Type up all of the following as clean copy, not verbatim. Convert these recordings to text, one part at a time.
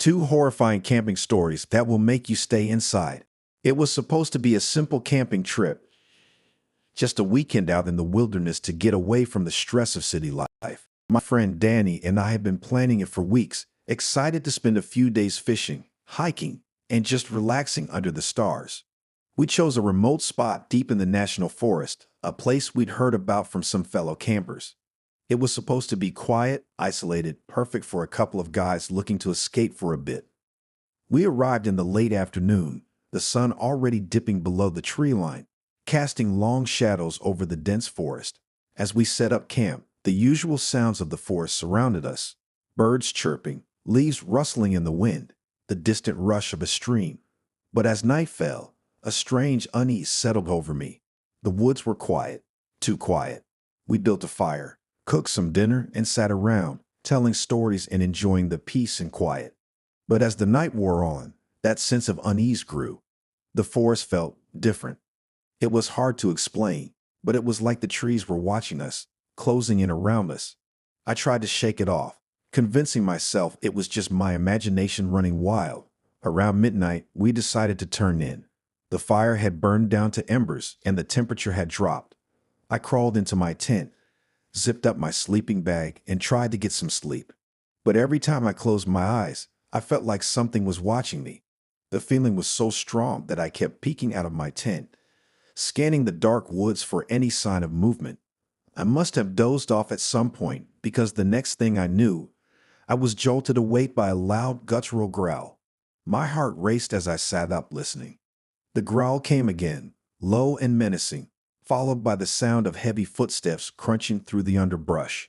Two horrifying camping stories that will make you stay inside. It was supposed to be a simple camping trip, just a weekend out in the wilderness to get away from the stress of city life. My friend Danny and I had been planning it for weeks, excited to spend a few days fishing, hiking, and just relaxing under the stars. We chose a remote spot deep in the national forest, a place we'd heard about from some fellow campers. It was supposed to be quiet, isolated, perfect for a couple of guys looking to escape for a bit. We arrived in the late afternoon, the sun already dipping below the tree line, casting long shadows over the dense forest. As we set up camp, the usual sounds of the forest surrounded us: birds chirping, leaves rustling in the wind, the distant rush of a stream. But as night fell, a strange unease settled over me. The woods were quiet, too quiet. We built a fire, cooked some dinner, and sat around, telling stories and enjoying the peace and quiet. But as the night wore on, that sense of unease grew. The forest felt different. It was hard to explain, but it was like the trees were watching us, closing in around us. I tried to shake it off, convincing myself it was just my imagination running wild. Around midnight, we decided to turn in. The fire had burned down to embers and the temperature had dropped. I crawled into my tent, zipped up my sleeping bag, and tried to get some sleep. But every time I closed my eyes, I felt like something was watching me. The feeling was so strong that I kept peeking out of my tent, scanning the dark woods for any sign of movement. I must have dozed off at some point because the next thing I knew, I was jolted awake by a loud guttural growl. My heart raced as I sat up listening. The growl came again, low and menacing, followed by the sound of heavy footsteps crunching through the underbrush.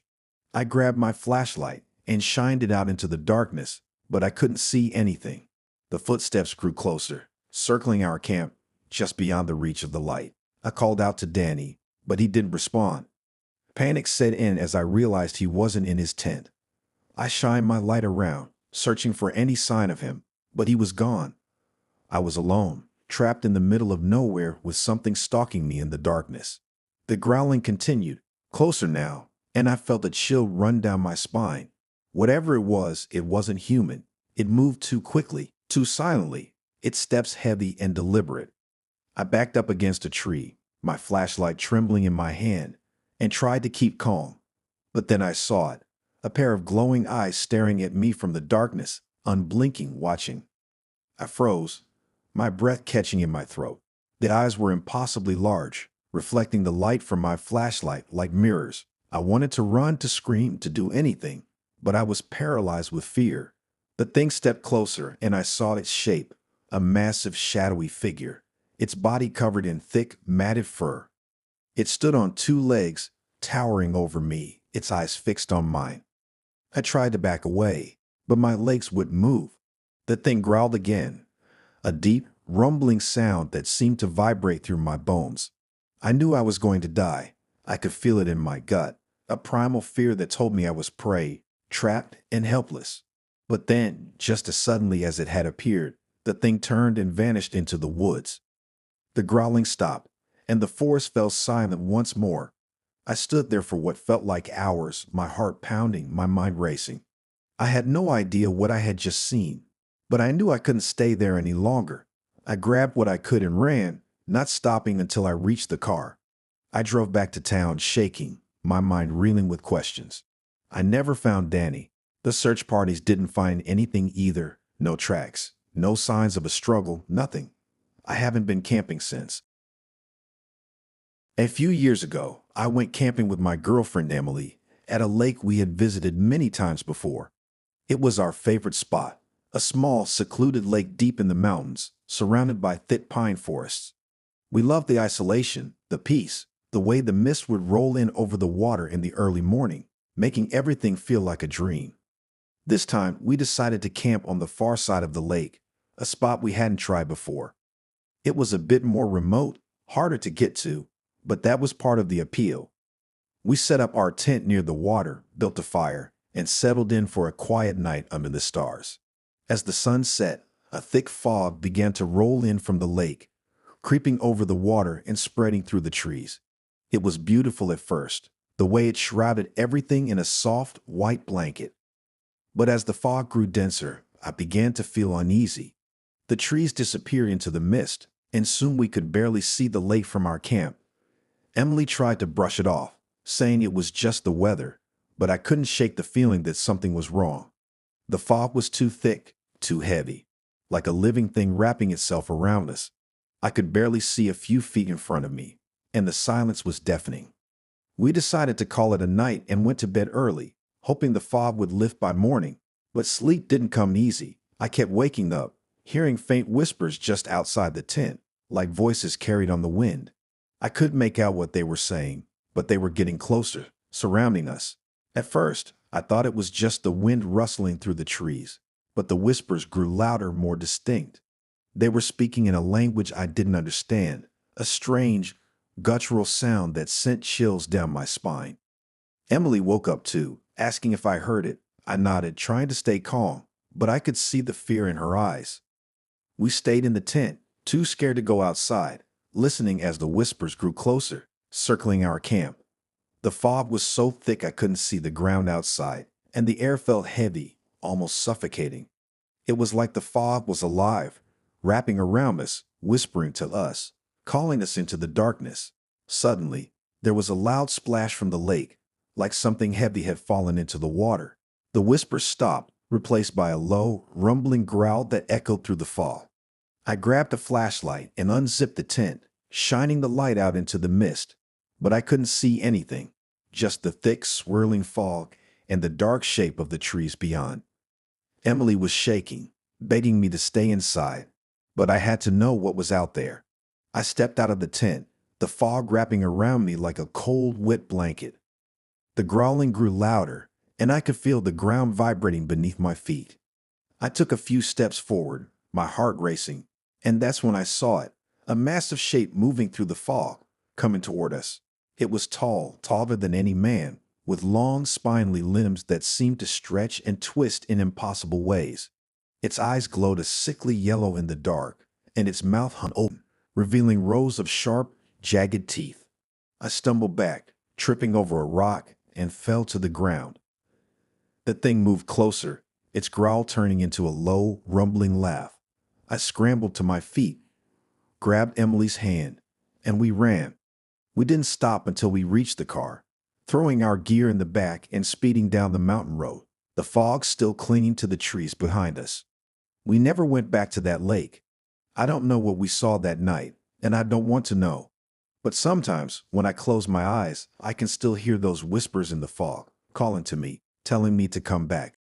I grabbed my flashlight and shined it out into the darkness, but I couldn't see anything. The footsteps grew closer, circling our camp just beyond the reach of the light. I called out to Danny, but he didn't respond. Panic set in as I realized he wasn't in his tent. I shined my light around, searching for any sign of him, but he was gone. I was alone, trapped in the middle of nowhere with something stalking me in the darkness. The growling continued, closer now, and I felt a chill run down my spine. Whatever it wasn't human. It moved too quickly, too silently, its steps heavy and deliberate. I backed up against a tree, my flashlight trembling in my hand, and tried to keep calm. But then I saw it, a pair of glowing eyes staring at me from the darkness, unblinking, watching. I froze, my breath catching in my throat. The eyes were impossibly large, reflecting the light from my flashlight like mirrors. I wanted to run, to scream, to do anything, but I was paralyzed with fear. The thing stepped closer, and I saw its shape, a massive, shadowy figure, its body covered in thick, matted fur. It stood on two legs, towering over me, its eyes fixed on mine. I tried to back away, but my legs wouldn't move. The thing growled again, a deep, rumbling sound that seemed to vibrate through my bones. I knew I was going to die. I could feel it in my gut, a primal fear that told me I was prey, trapped and helpless. But then, just as suddenly as it had appeared, the thing turned and vanished into the woods. The growling stopped, and the forest fell silent once more. I stood there for what felt like hours, my heart pounding, my mind racing. I had no idea what I had just seen, but I knew I couldn't stay there any longer. I grabbed what I could and ran, not stopping until I reached the car. I drove back to town, shaking, my mind reeling with questions. I never found Danny. The search parties didn't find anything either. No tracks, no signs of a struggle, nothing. I haven't been camping since. A few years ago, I went camping with my girlfriend Emily at a lake we had visited many times before. It was our favorite spot, a small, secluded lake deep in the mountains, surrounded by thick pine forests. We loved the isolation, the peace, the way the mist would roll in over the water in the early morning, making everything feel like a dream. This time, we decided to camp on the far side of the lake, a spot we hadn't tried before. It was a bit more remote, harder to get to, but that was part of the appeal. We set up our tent near the water, built a fire, and settled in for a quiet night under the stars. As the sun set, a thick fog began to roll in from the lake, creeping over the water and spreading through the trees. It was beautiful at first, the way it shrouded everything in a soft, white blanket. But as the fog grew denser, I began to feel uneasy. The trees disappeared into the mist, and soon we could barely see the lake from our camp. Emily tried to brush it off, saying it was just the weather, but I couldn't shake the feeling that something was wrong. The fog was too thick, too heavy, like a living thing wrapping itself around us. I could barely see a few feet in front of me, and the silence was deafening. We decided to call it a night and went to bed early, hoping the fog would lift by morning, but sleep didn't come easy. I kept waking up, hearing faint whispers just outside the tent, like voices carried on the wind. I couldn't make out what they were saying, but they were getting closer, surrounding us. At first, I thought it was just the wind rustling through the trees, but the whispers grew louder, more distinct. They were speaking in a language I didn't understand, a strange, guttural sound that sent chills down my spine. Emily woke up too, asking if I heard it. I nodded, trying to stay calm, but I could see the fear in her eyes. We stayed in the tent, too scared to go outside, listening as the whispers grew closer, circling our camp. The fog was so thick I couldn't see the ground outside, and the air felt heavy, almost suffocating. It was like the fog was alive, wrapping around us, whispering to us, calling us into the darkness. Suddenly, there was a loud splash from the lake, like something heavy had fallen into the water. The whisper stopped, replaced by a low, rumbling growl that echoed through the fog. I grabbed a flashlight and unzipped the tent, shining the light out into the mist, but I couldn't see anything, just the thick, swirling fog and the dark shape of the trees beyond. Emily was shaking, begging me to stay inside, but I had to know what was out there. I stepped out of the tent, the fog wrapping around me like a cold, wet blanket. The growling grew louder, and I could feel the ground vibrating beneath my feet. I took a few steps forward, my heart racing, and that's when I saw it, a massive shape moving through the fog, coming toward us. It was tall, taller than any man, with long, spindly limbs that seemed to stretch and twist in impossible ways. Its eyes glowed a sickly yellow in the dark, and its mouth hung open, revealing rows of sharp, jagged teeth. I stumbled back, tripping over a rock, and fell to the ground. The thing moved closer, its growl turning into a low, rumbling laugh. I scrambled to my feet, grabbed Emily's hand, and we ran. We didn't stop until we reached the car, throwing our gear in the back and speeding down the mountain road, the fog still clinging to the trees behind us. We never went back to that lake. I don't know what we saw that night, and I don't want to know. But sometimes, when I close my eyes, I can still hear those whispers in the fog, calling to me, telling me to come back.